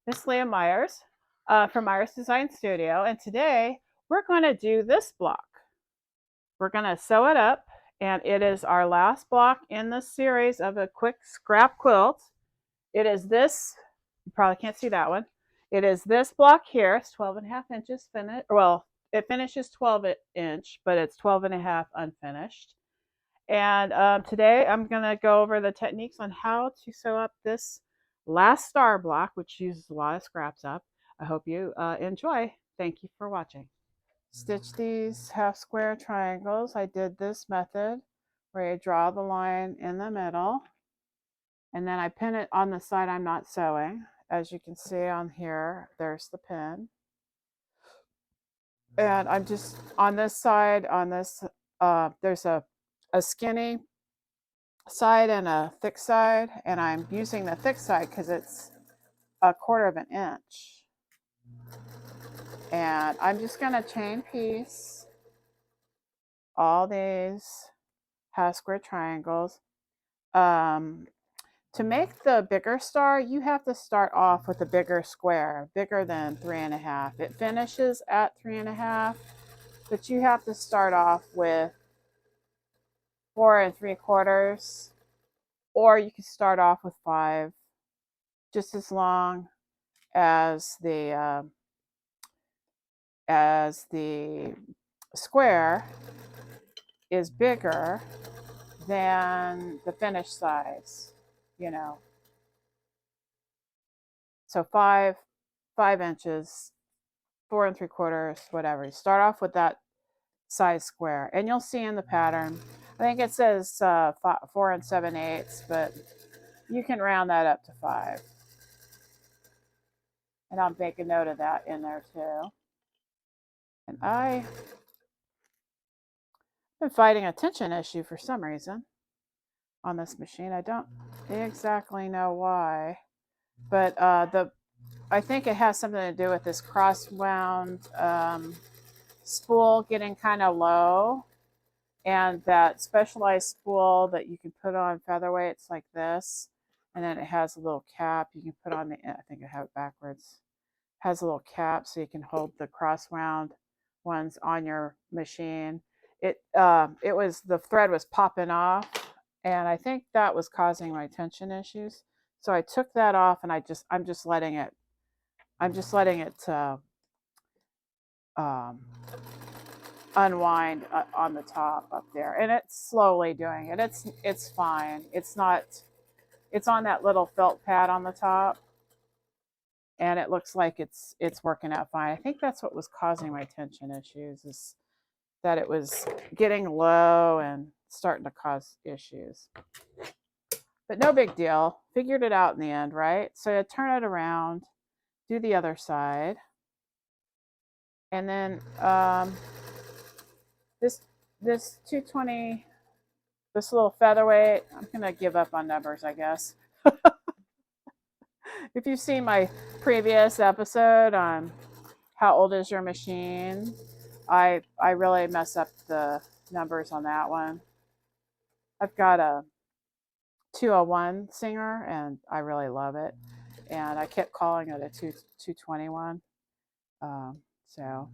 Miss Leah Myers from Myers Design Studio, and today we're going to do this block. We're going to sew it up, and it is our last block in the series of a quick scrap quilt. It is this, you probably can't see that one. It is this block here. It's 12.5 inches finished. Well, it finishes 12 inch, but it's 12.5 unfinished. And today I'm going to go over the techniques on how to sew up this last star block, which uses a lot of scraps up. I hope you enjoy. Thank you for watching. Stitch these half square triangles. I did this method where I draw the line in the middle and then I pin it on the side I'm not sewing. As you can see on here, there's the pin. And I'm just on this side, on this, there's a skinny side and a thick side, and I'm using the thick side because it's 1/4 inch. And I'm just going to chain piece all these half square triangles. To make the bigger star, you have to start off with a bigger square, bigger than 3.5. It finishes at 3.5, but you have to start off with 4 3/4, or you can start off with 5, just as long as the square is bigger than the finished size, you know. So 5 inches, 4 3/4, whatever. You start off with that size square, and you'll see in the pattern. I think it says 4 7/8, but you can round that up to 5. And I'll make a note of that in there too. And I've been fighting a tension issue for some reason on this machine. I don't exactly know why, but I think it has something to do with this cross wound spool getting kind of low, and that specialized spool that you can put on featherweights like this, and then it has a little cap you can put on the, I think I have it backwards, has a little cap so you can hold the cross wound ones on your machine. It was, the thread was popping off, and I think that was causing my tension issues. So I took that off, and I'm just letting it um, unwind on the top up there, and it's slowly doing it. It's fine. It's not. It's on that little felt pad on the top, and it looks like it's working out fine. I think that's what was causing my tension issues, is that it was getting low and starting to cause issues. But no big deal. Figured it out in the end, right? So I turn it around, do the other side, and then this 220, this little featherweight, I'm gonna give up on numbers, I guess. If you've seen my previous episode on how old is your machine, I really mess up the numbers on that one. I've got a 201 Singer, and I really love it. And I kept calling it a 221. So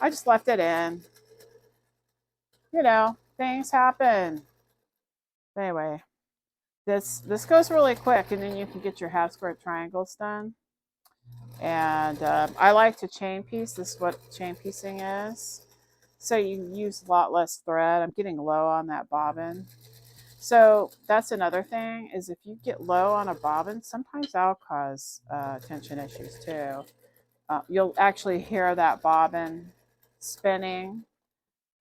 I just left it in. You know, things happen. Anyway, this goes really quick, and then you can get your half square triangles done. And I like to chain piece. This is what chain piecing is. So you use a lot less thread. I'm getting low on that bobbin. So that's another thing, is if you get low on a bobbin, sometimes that'll cause tension issues too. You'll actually hear that bobbin spinning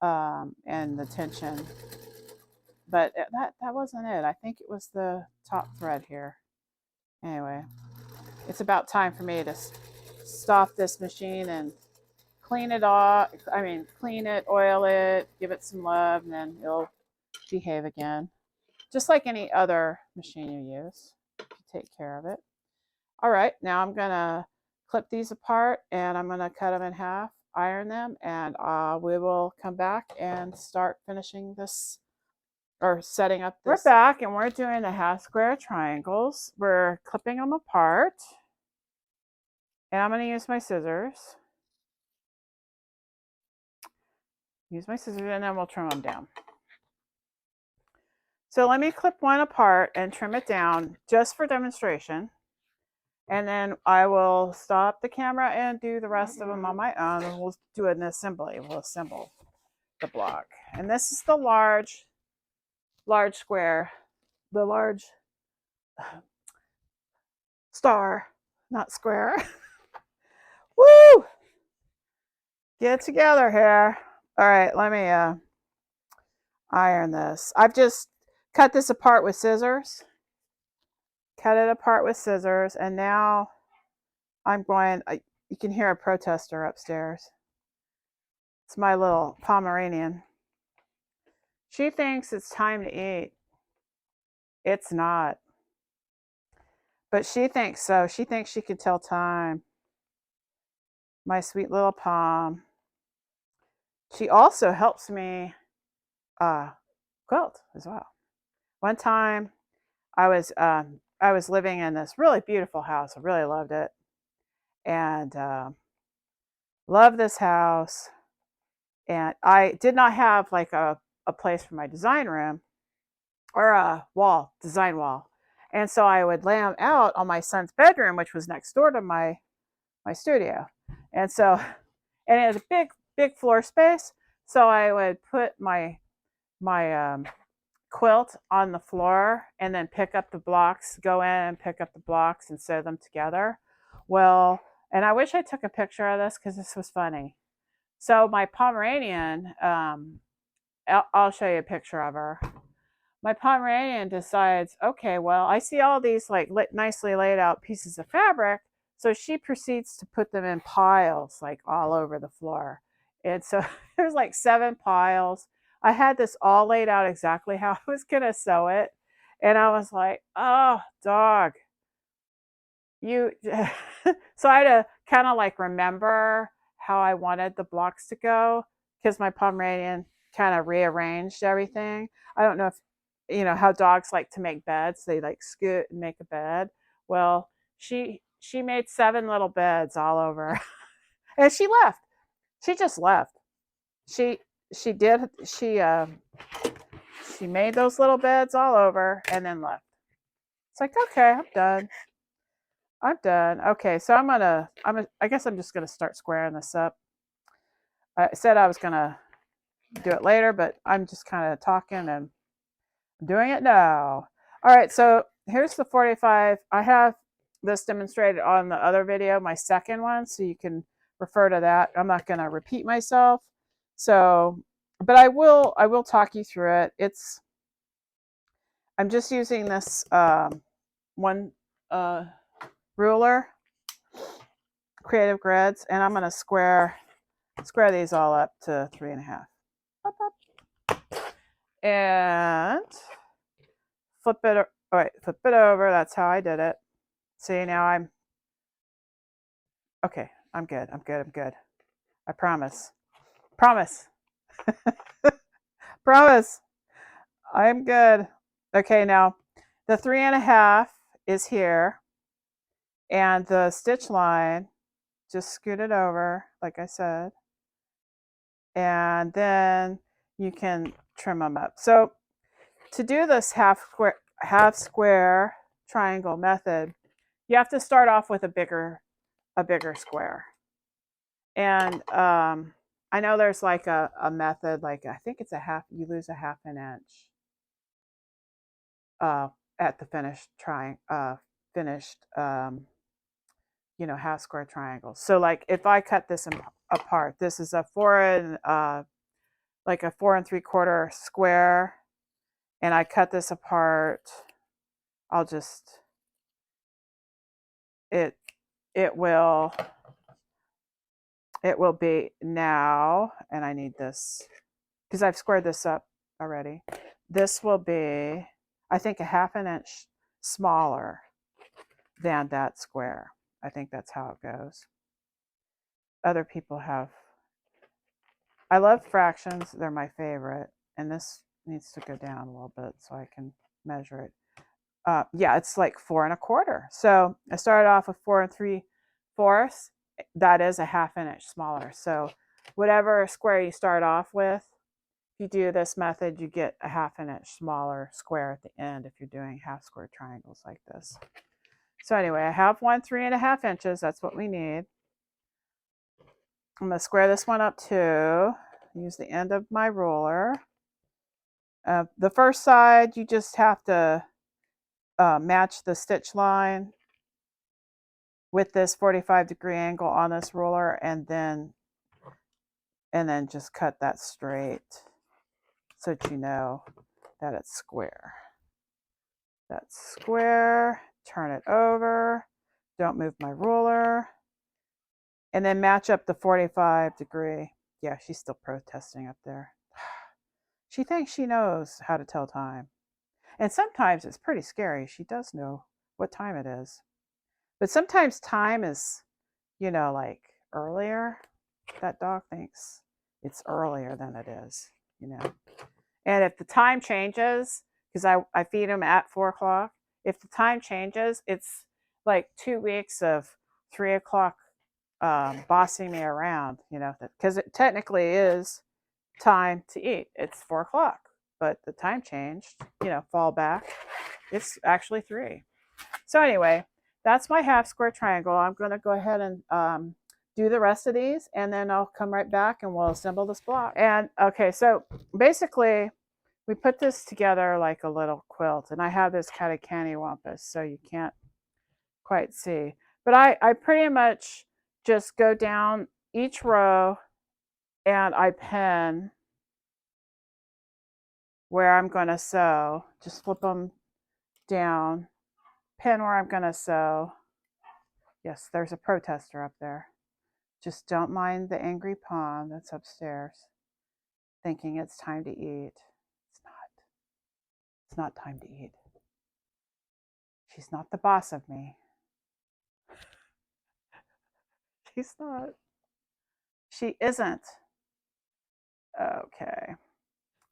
and the tension. But that wasn't it. I think it was the top thread here. Anyway, it's about time for me to stop this machine and clean it off. I mean, clean it, oil it, give it some love, and then it'll behave again. Just like any other machine you use, you take care of it. All right, now I'm gonna clip these apart, and I'm gonna cut them in half, iron them, and we will come back and start finishing this or setting up this. We're back and we're doing the half square triangles. We're clipping them apart. And I'm going to use my scissors. Use my scissors and then we'll trim them down. So let me clip one apart and trim it down just for demonstration. And then I will stop the camera and do the rest of them on my own. And we'll do an assembly. We'll assemble the block. And this is the large square. The large star, not square. Woo! Get it together here. All right, let me iron this. I've just cut this apart with scissors. Cut it apart with scissors, and now I'm going, you can hear a protester upstairs. It's my little Pomeranian. She thinks it's time to eat. It's not. But she thinks so. She thinks she can tell time. My sweet little Pom. She also helps me quilt as well. One time I was living in this really beautiful house. I really loved it. And loved this house. And I did not have like a place for my design room or a wall, design wall. And so I would lay them out on my son's bedroom, which was next door to my studio. And so, and it was a big floor space. So I would put my quilt on the floor and then pick up the blocks, go in and pick up the blocks and sew them together. Well, and I wish I took a picture of this because this was funny. So my Pomeranian, I'll show you a picture of her. My Pomeranian decides, okay, well, I see all these like nicely laid out pieces of fabric. So she proceeds to put them in piles, like all over the floor. And so there's like 7 piles. I had this all laid out exactly how I was going to sew it. And I was like, oh, dog. You. So I had to kind of like remember how I wanted the blocks to go because my Pomeranian kind of rearranged everything. I don't know if you know how dogs like to make beds. They like scoot and make a bed. Well, she made 7 little beds all over. And she left. She just left. She did she made those little beds all over and then left. It's like, okay, I'm done. I'm done. Okay, so I guess I'm just gonna start squaring this up. I said I was gonna do it later, but I'm just kind of talking and doing it now. All right, so here's the 45. I have this demonstrated on the other video, my second one, so you can refer to that. I'm not going to repeat myself. So, but I will talk you through it. I'm just using this one ruler, Creative Grids, and I'm going to square these all up to 3.5. Up, up. And flip it. All right, flip it over. That's how I did it. See, now I'm okay. I'm good. I'm good. I'm good. I promise. Promise. Promise. I'm good. Okay, now the 3.5 is here, and the stitch line, just scoot it over, like I said, and then you can trim them up. So to do this half square triangle method, you have to start off with a bigger square. And I know there's like a method, like I think it's you lose a 1/2 inch at the finished half square triangle. So like if I cut this apart, this is a 4 3/4 square, and I cut this apart, I'll just it will be now, and I need this because I've squared this up already. This will be, I think, a 1/2 inch smaller than that square. I think that's how it goes. Other people have, I love fractions. They're my favorite. And this needs to go down a little bit so I can measure it. Yeah, it's like 4 1/4. So I started off with 4 3/4. That is a 1/2 inch smaller. So whatever square you start off with, if you do this method, you get a 1/2 inch smaller square at the end if you're doing half square triangles like this. So anyway, I have 1 3 1/2 inches. That's what we need. I'm going to square this one up too. Use the end of my ruler. The first side, you just have to match the stitch line with this 45-degree angle on this ruler, and then just cut that straight so that you know that it's square. That's square. Turn it over. Don't move my ruler. And then match up the 45-degree. Yeah, she's still protesting up there. She thinks she knows how to tell time. And sometimes it's pretty scary. She does know what time it is. But sometimes time is, like earlier. That dog thinks it's earlier than it is, And if the time changes, because I feed him at 4 o'clock, if the time changes, it's like 2 weeks of 3 o'clock bossing me around, because it technically is time to eat. It's 4 o'clock, but the time changed, fall back. It's actually 3. So anyway, that's my half square triangle. I'm going to go ahead and do the rest of these, and then I'll come right back and we'll assemble this block. And okay, so basically we put this together like a little quilt, and I have this kind of cannywampus, so you can't quite see. But I pretty much just go down each row and I pin where I'm going to sew. Just flip them down, pin where I'm going to sew. Yes, there's a protester up there. Just don't mind the angry pawn that's upstairs, thinking it's time to eat. It's not. It's not time to eat. She's not the boss of me. She's not. She isn't. Okay.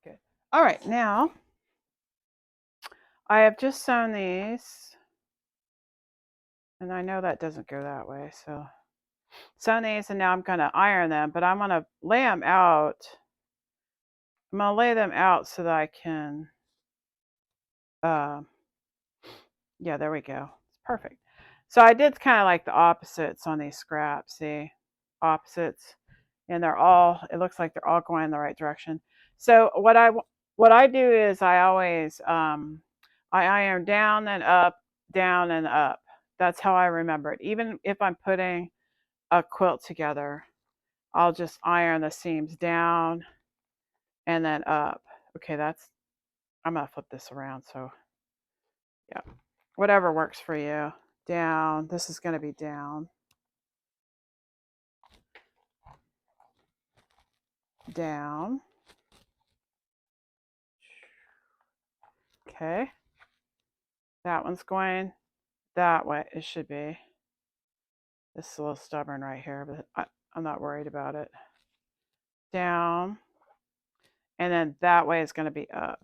Good. All right, now I have just sewn these, and I know that doesn't go that way, so sewn these, and now I'm going to iron them, but I'm going to lay them out. I'm going to lay them out so that I can, yeah, there we go. It's perfect. So I did kind of like the opposites on these scraps, see? Opposites. And it looks like they're all going in the right direction. So what I do is I always, I iron down and up, down and up. That's how I remember it. Even if I'm putting a quilt together, I'll just iron the seams down and then up. Okay, I'm going to flip this around. So yeah, whatever works for you. Down, this is going to be down. Down. Okay. That one's going that way. It should be. This is a little stubborn right here, but I'm not worried about it. Down. And then that way is going to be up.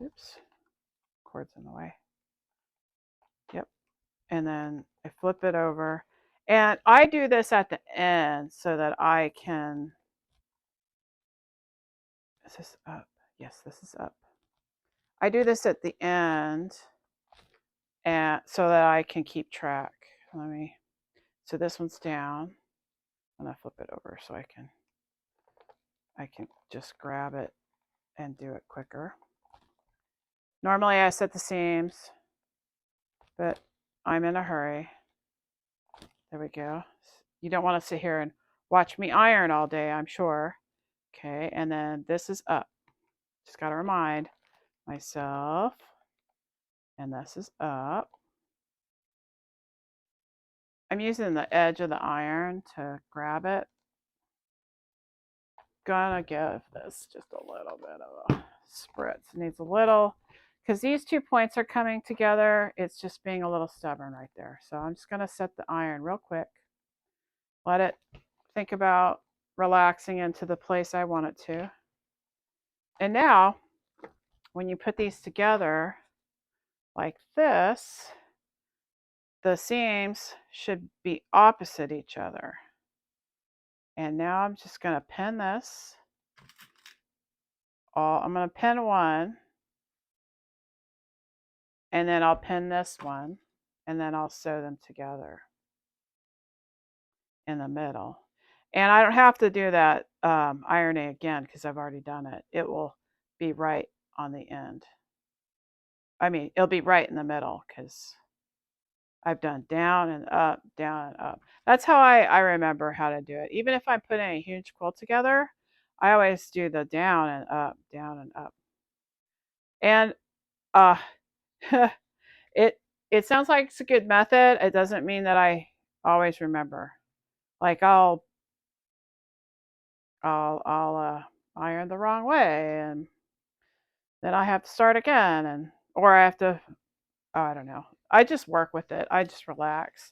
Oops. Cord's in the way. Yep. And then I flip it over. And I do this at the end so that I can... Is this up? Yes, this is up. I do this at the end and so that I can keep track. So this one's down. And I flip it over so I can just grab it and do it quicker. Normally I set the seams, but I'm in a hurry. There we go. You don't want to sit here and watch me iron all day, I'm sure. Okay, and then this is up. Just got to remind myself. And this is up. I'm using the edge of the iron to grab it. Gonna give this just a little bit of a spritz. It needs a little, because these 2 points are coming together. It's just being a little stubborn right there. So I'm just gonna set the iron real quick. Let it think about relaxing into the place I want it to. And now, when you put these together like this, the seams should be opposite each other. And now I'm just going to pin this. I'm going to pin one, and then I'll pin this one, and then I'll sew them together in the middle. And I don't have to do that ironing again because I've already done it. It will be right on the end. I mean, it'll be right in the middle because I've done down and up, down and up. That's how I remember how to do it. Even if I'm putting a huge quilt together, I always do the down and up, down and up. And uh, it it sounds like it's a good method. It doesn't mean that I always remember. Like I'll iron the wrong way, and then I have to start again, and or I have to. Oh, I don't know. I just work with it. I just relax.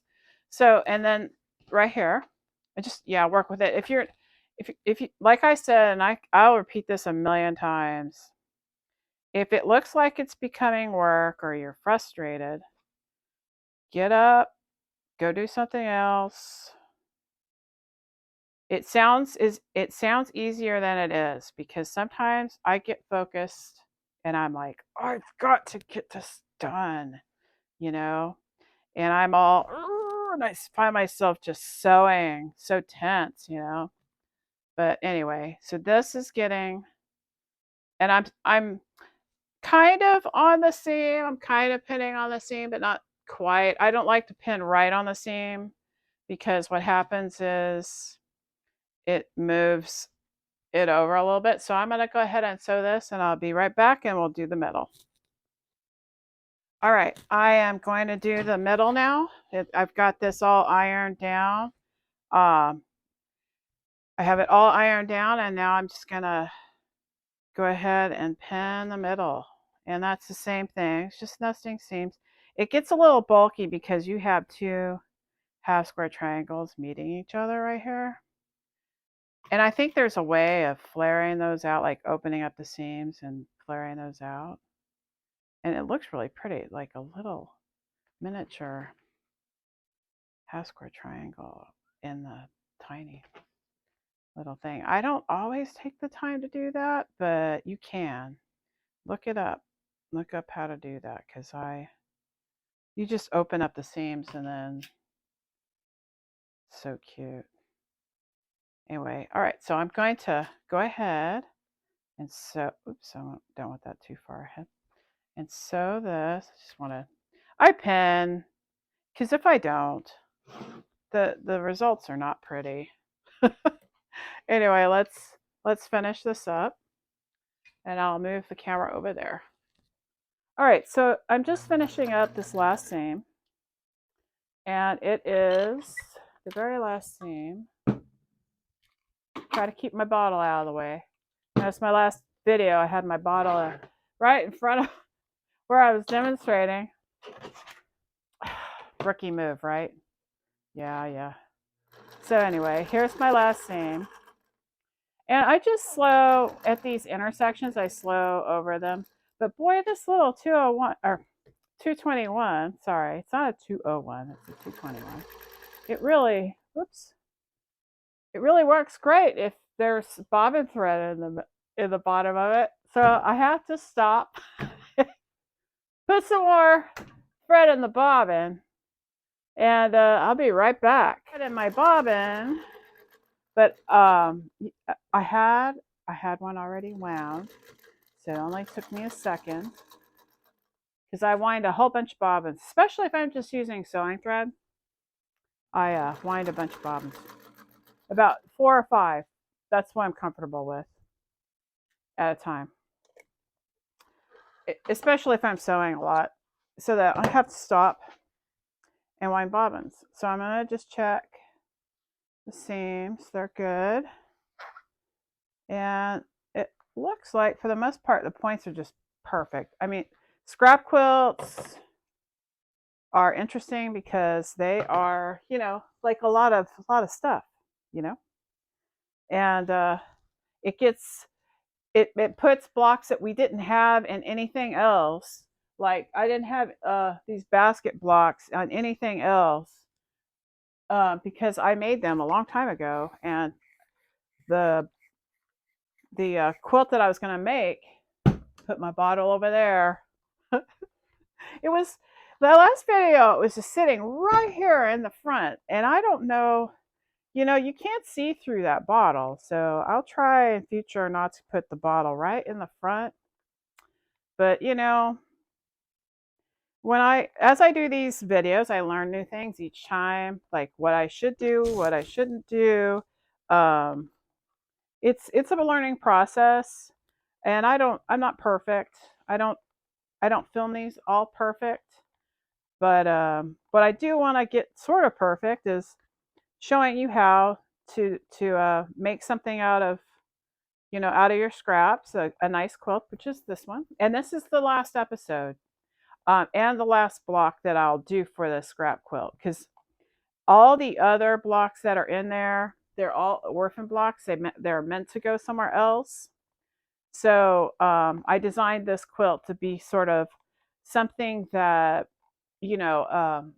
So and then right here, I just work with it. If you like I said, and I'll repeat this a million times. If it looks like it's becoming work or you're frustrated, get up, go do something else. It sounds easier than it is because sometimes I get focused and I'm like, oh, I've got to get this done, you know, and I'm all, and I find myself just sewing so tense, you know. But anyway, so this is getting, and I'm kind of on the seam. I'm kind of pinning on the seam, but not quite. I don't like to pin right on the seam because what happens is it moves it over a little bit. So I'm going to go ahead and sew this and I'll be right back and we'll do the middle. All right, I am going to do the middle now. I've got this all ironed down. I have it all ironed down and now I'm just going to go ahead and pin the middle. And that's the same thing. It's just nesting seams. It gets a little bulky because you have two half square triangles meeting each other right here. And I think there's a way of flaring those out, like opening up the seams and flaring those out. And it looks really pretty, like a little miniature half square triangle in the tiny little thing. I don't always take the time to do that, but you can. Look it up. Look up how to do that because you just open up the seams and then so cute. Anyway, all right, so I'm going to go ahead and sew, oops, I don't want that too far ahead. And sew this, I just want to, I pin, because if I don't, the results are not pretty. Anyway, let's finish this up and I'll move the camera over there. All right, so I'm just finishing up this last seam and it is the very last seam. Try to keep my bottle out of the way. That's my last video. I had my bottle right in front of where I was demonstrating. Rookie move, right? Yeah. So anyway, here's my last seam. And I just slow at these intersections, I slow over them. But boy, this little 201 or 221, sorry, it's not a 201, it's a 221. It really, whoops. It really works great if there's bobbin thread in the bottom of it. So I have to stop, put some more thread in the bobbin, and I'll be right back. In my bobbin, but I had one already wound, so it only took me a second because I wind a whole bunch of bobbins, especially if I'm just using sewing thread. I wind a bunch of bobbins, about 4 or 5. That's what I'm comfortable with at a time, especially if I'm sewing a lot, so that I have to stop and wind bobbins. So I'm gonna just check the seams; they're good. And it looks like for the most part the points are just perfect. I mean, scrap quilts are interesting because they are, you know, like a lot of stuff, you know. And it gets it puts blocks that we didn't have in anything else. Like I didn't have these basket blocks on anything else because I made them a long time ago, and the quilt that I was going to make, put my bottle over there. It was the last video. It was just sitting right here in the front, and I don't know. You can't see through that bottle, so I'll try in future not to put the bottle right in the front. But as I do these videos, I learn new things each time, like what I should do, what I shouldn't do. Um, it's a learning process, and I'm not perfect. I don't I don't film these all perfect, but what I do want to get sort of perfect is showing you how to make something out of your scraps, a nice quilt, which is this one. And this is the last episode, and the last block that I'll do for the scrap quilt, because all the other blocks that are in there, they're all orphan blocks. They're meant to go somewhere else. So I designed this quilt to be sort of something that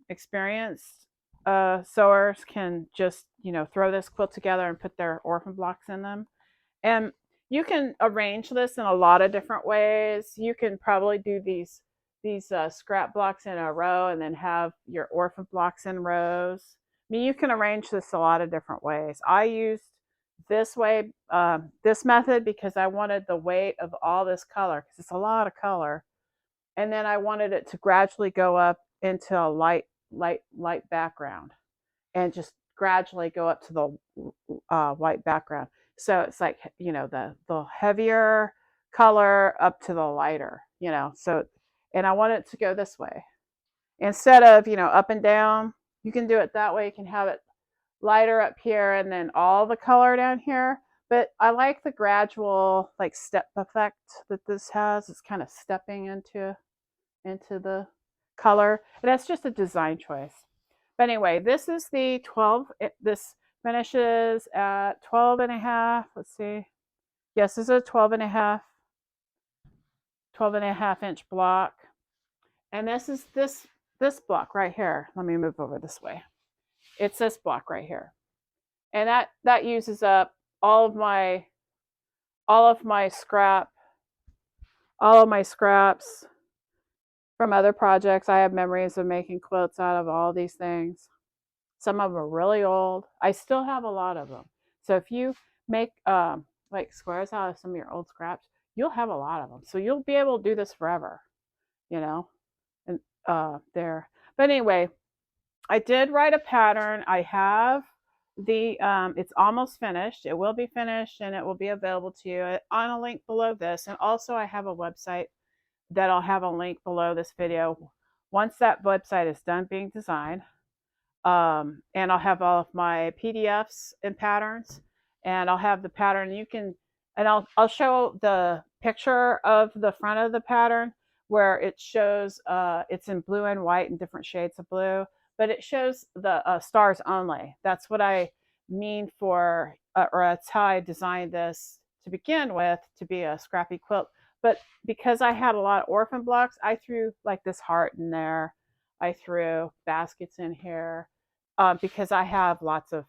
experienced sewers can just throw this quilt together and put their orphan blocks in them. And you can arrange this in a lot of different ways. You can probably do these scrap blocks in a row and then have your orphan blocks in rows. I mean, you can arrange this a lot of different ways. I used this method, because I wanted the weight of all this color, because it's a lot of color, and then I wanted it to gradually go up into a light background, and just gradually go up to the white background. So it's like the heavier color up to the lighter. So, and I want it to go this way instead of up and down. You can do it that way. You can have it lighter up here and then all the color down here. But I like the gradual like step effect that this has. It's kind of stepping into the color. And that's just a design choice. But anyway, this is the 12. This finishes at 12 and a half. Let's see. Yes, this is a 12 and a half inch block. And this is this block right here. Let me move over this way. It's this block right here. And that uses up all of my scrap, all of my scraps from other projects. I have memories of making quilts out of all these things. Some of them are really old. I still have a lot of them. So if you make like squares out of some of your old scraps, you'll have a lot of them. So you'll be able to do this forever, you know. And there. But anyway, I did write a pattern. I have it's almost finished. It will be finished, and it will be available to you on a link below this. And also I have a website that I'll have a link below this video once that website is done being designed. And I'll have all of my PDFs and patterns, and I'll have the pattern. And I'll show the picture of the front of the pattern where it shows it's in blue and white and different shades of blue, but it shows the stars only. That's what I mean for, or that's how I designed this to begin with, to be a scrappy quilt. But because I had a lot of orphan blocks, I threw like this heart in there. I threw baskets in here because I have lots of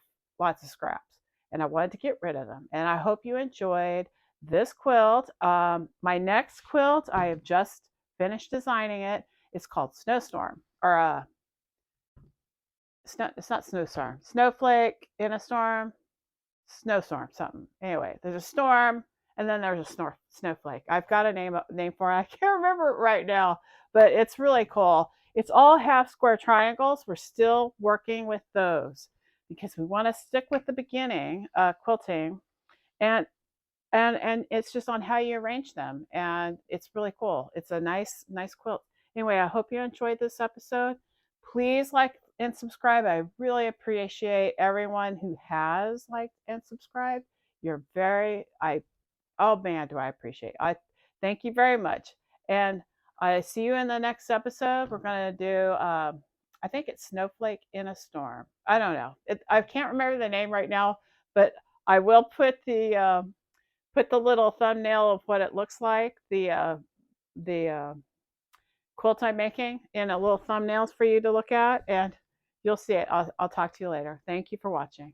scraps, and I wanted to get rid of them. And I hope you enjoyed this quilt. My next quilt, I have just finished designing it. It's called Snowstorm, or it's not Snowstorm. Snowflake in a storm, snowstorm, something. Anyway, there's a storm, and then there's a snowflake. I've got a name for it. I can't remember it right now, but it's really cool. It's all half square triangles. We're still working with those because we want to stick with the beginning quilting, and it's just on how you arrange them, and it's really cool. It's a nice quilt. Anyway, I hope you enjoyed this episode. Please like and subscribe. I really appreciate everyone who has liked and subscribed. You're very oh man, do I appreciate. I thank you very much. And I see you in the next episode. We're going to do I think it's Snowflake in a Storm. I don't know. I can't remember the name right now, but I will put put the little thumbnail of what it looks like, the quilt I'm making, in a little thumbnails for you to look at, and you'll see it. I'll talk to you later. Thank you for watching.